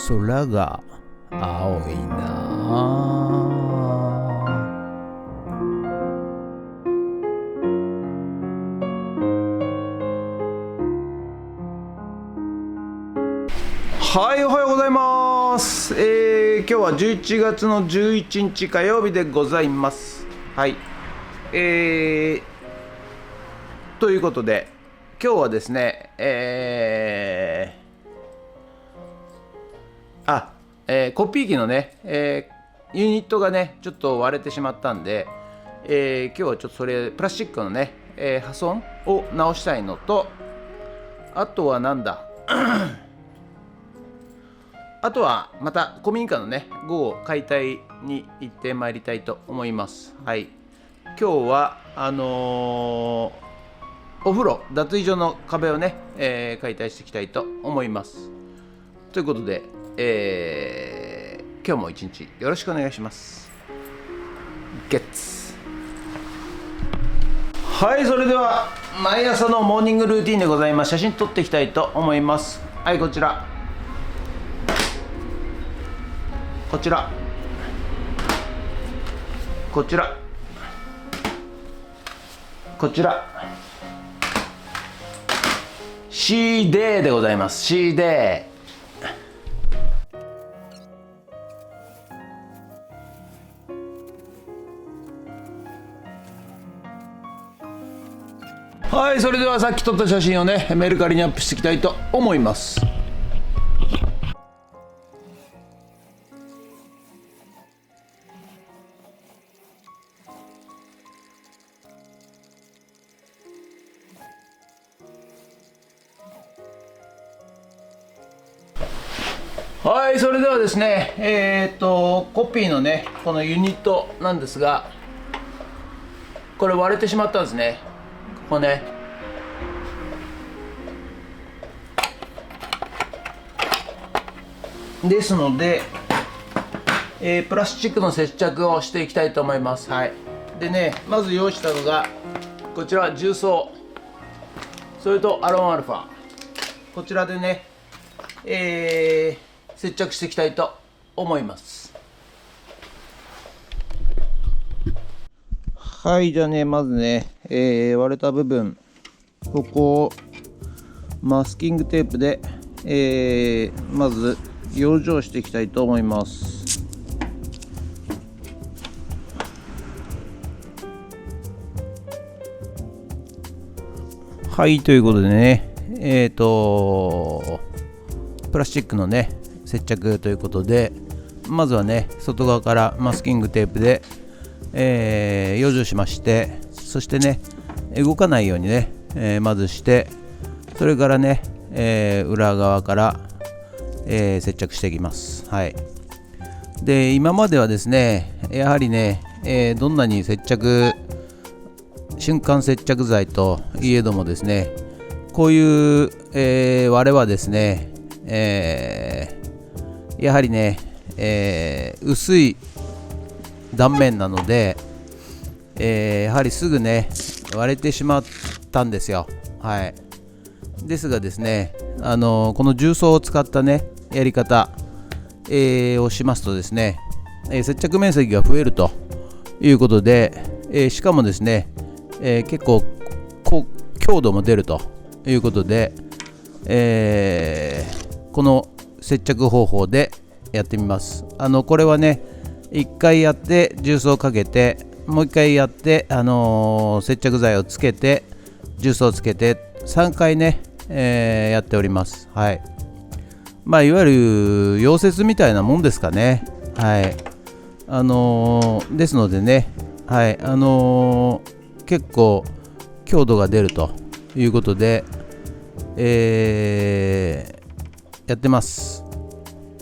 空が青いな。はい、おはようございます。今日は11月の11日火曜日でございます。はい。ということで、今日はですね、コピー機のね、ユニットがね、ちょっと割れてしまったんで、今日はちょっとそれ、プラスチックのね、破損を直したいのと、あとはなんだ、あとはまた古民家のね、午後解体に行ってまいりたいと思います。はい。今日は、お風呂、脱衣所の壁をね、解体していきたいと思います。ということで、今日も一日よろしくお願いします。ゲッツ。はい、それでは毎朝のモーニングルーティンでございます。写真撮っていきたいと思います。はい、こちら。こちら。こちら。こちら。C デーでございます。C デー。はい、それではさっき撮った写真をね、メルカリにアップしていきたいと思います。はい、それではですね、コピーのね、このユニットなんですが、これ割れてしまったんですね。ここね。ですので、プラスチックの接着をしていきたいと思います。はい。でね、まず用意したのが、こちら重曹、それとアロンアルファ。こちらでね、接着していきたいと思います。はい、じゃあね、まずね、割れた部分、ここをマスキングテープで、まず養生していきたいと思います。はい、ということでね、プラスチックのね、接着ということで、まずはね、外側からマスキングテープで、養生しまして、そしてね、動かないようにね、まずして、それからね、裏側から、接着していきます。はい。で、今まではですね、やはりね、どんなに瞬間接着剤といえどもですね、こういう、割れはですね、やはりね、薄い断面なので、やはりすぐね割れてしまったんですよ。はい。ですがですね、この重曹を使ったねやり方、をしますとですね、接着面積が増えるということで、しかもですね、結構強度も出るということで、この接着方法でやってみます。これはね、1回やって重曹をかけて、もう1回やって、接着剤をつけて重曹をつけて3回ね、やっております。はい。まあいわゆる溶接みたいなもんですかね。はい。ですのでね、はい、結構強度が出るということで、やってます。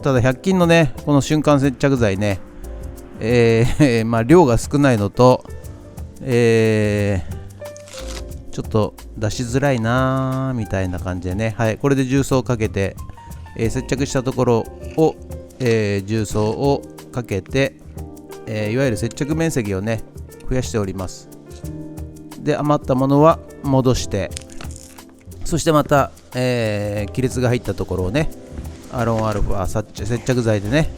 ただ100均のね、この瞬間接着剤ね、まあ量が少ないのと、ちょっと出しづらいなみたいな感じでね、はい、これで重曹をかけて、接着したところを、重曹をかけて、いわゆる接着面積をね増やしております。で、余ったものは戻して、そしてまた、亀裂が入ったところをね、アロンアルファ接着剤でね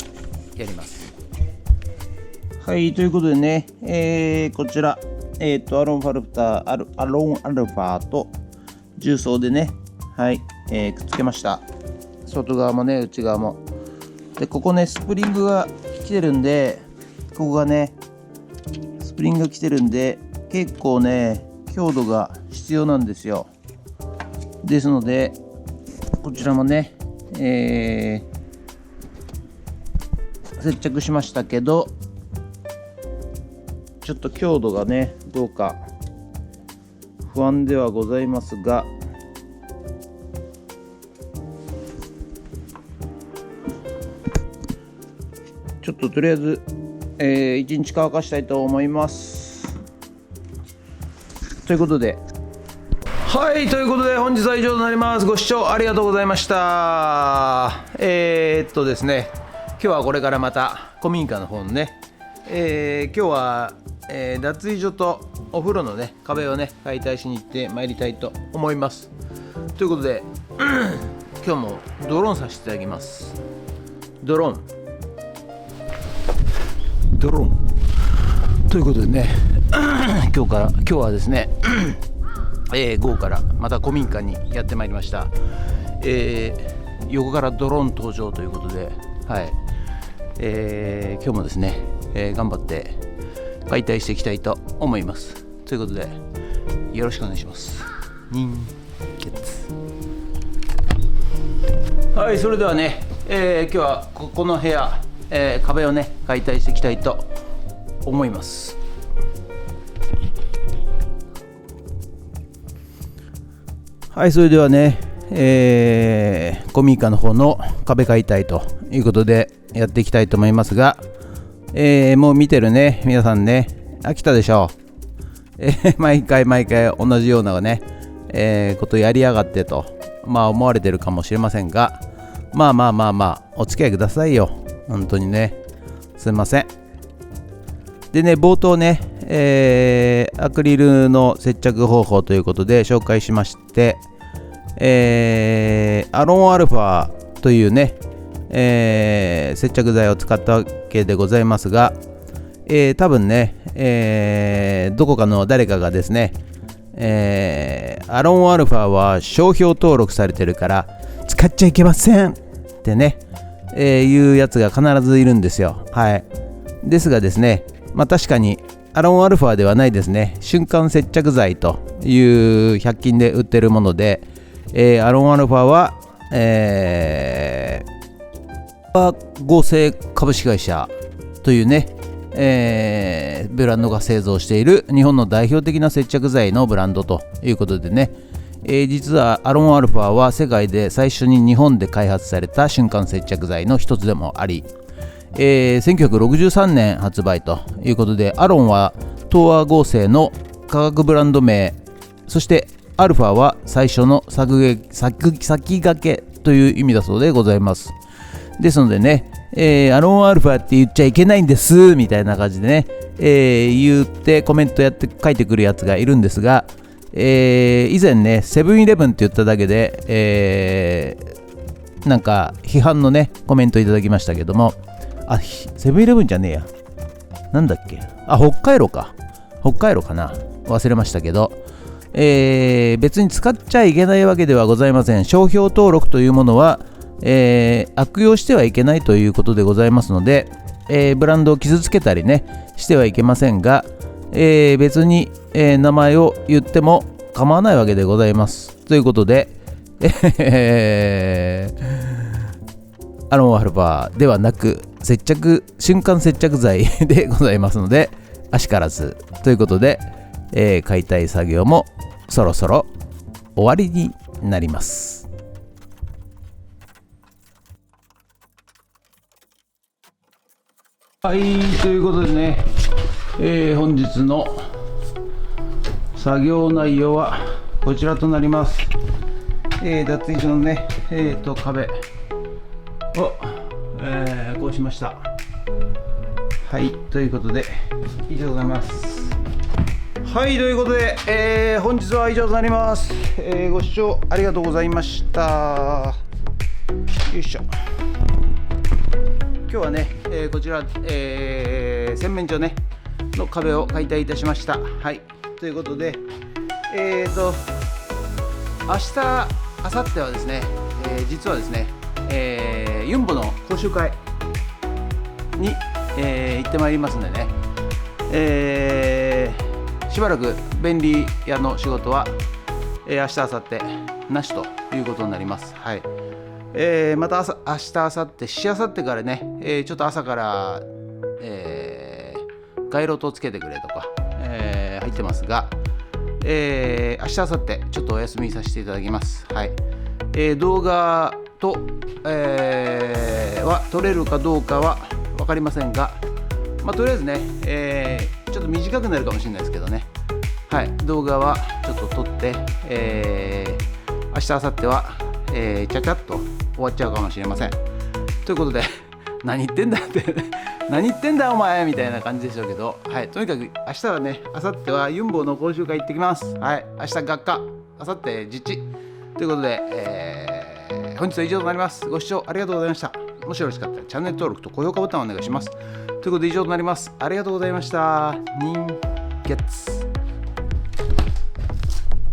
やります。はい、ということでね、こちら、アロンアルファと重曹でね、はい、くっつけました。外側もね、内側も。で、ここね、スプリングが来てるんで、ここがね、スプリングが来てるんで、結構ね、強度が必要なんですよ。ですので、こちらもね、接着しましたけど、ちょっと強度がねどうか不安ではございますが、ちょっととりあえず、1日乾かしたいと思います。ということで、はい、ということで本日は以上となります。ご視聴ありがとうございました。ですね、今日はこれからまた古民家の方のね、今日は、脱衣所とお風呂のね壁をね解体しに行ってまいりたいと思います。ということで、今日もドローンさせていただきます。ドローンということでね今日はですね午後からまた古民家にやってまいりました。横からドローン登場ということで、はい、今日もですね、頑張って解体していきたいと思います。ということでよろしくお願いします。人血。はい、それではね、今日はこの部屋、壁をね解体していきたいと思います。はい、それではね、古民家の方の壁解体ということでやっていきたいと思いますが、もう見てるね皆さんね飽きたでしょう。毎回同じようなね、ことやりやがってと思われてるかもしれませんが、まあお付き合いくださいよ。本当にね、すいません。でね、冒頭ね、アクリルの接着方法ということで紹介しまして、アロンアルファというね、接着剤を使ったわけでございますが、多分ね、どこかの誰かがですね、アロンアルファは商標登録されてるから使っちゃいけませんってね、いうやつが必ずいるんですよ。はい。ですがですね、確かにアロンアルファではないですね。瞬間接着剤という100均で売ってるもので、アロンアルファは、合成株式会社というね、ブランドが製造している日本の代表的な接着剤のブランドということでね、実はアロンアルファは世界で最初に日本で開発された瞬間接着剤の一つでもあり、1963年発売ということで、アロンは東亜合成の化学ブランド名、そしてアルファは最初の先駆けという意味だそうでございます。ですのでね、アロンアルファって言っちゃいけないんですみたいな感じでね、言ってコメント書いてくるやつがいるんですが、以前ねセブンイレブンって言っただけで、なんか批判のねコメントいただきましたけども、セブンイレブンじゃねえや、なんだっけ、北海道かな、忘れましたけど、別に使っちゃいけないわけではございません。商標登録というものは、悪用してはいけないということでございますので、ブランドを傷つけたりねしてはいけませんが、別に、名前を言っても構わないわけでございます。ということで、アロンアルファではなく瞬間接着剤でございますので、あしからずということで、解体作業もそろそろ終わりになります。はい、ということでね、本日の作業内容はこちらとなります。脱衣所のね、壁を、こうしました。はい、ということで以上でございます。はい、ということで、本日は以上となります。ご視聴ありがとうございました。よいしょ。今日はね、こちら、洗面所ねの壁を解体いたしました。はい、ということで、明日、明後日はですね、実はですね、ユンボの講習会に、行ってまいりますんでね、しばらく便利屋の仕事は、明日、明後日なしということになります。はい。また明日、明後日、しあさってからね、ちょっと朝から、街路灯つけてくれとか、入ってますが、明日、明後日ちょっとお休みさせていただきます。はい。動画と、は撮れるかどうかは分かりませんが、とりあえずね、ちょっと短くなるかもしれないですけどね、はい、動画はちょっと撮って、明日、明後日は、ちゃちゃっと終わっちゃうかもしれません。ということで、何言ってんだって何言ってんだお前みたいな感じでしょうけど、はい、とにかく明日はね、明後日はユンボの講習会行ってきます。はい、明日学科、明後日実地ということで、本日は以上となります。ご視聴ありがとうございました。もしよろしかったらチャンネル登録と高評価ボタンをお願いします。ということで以上となります。ありがとうございました。ニンゲッツ。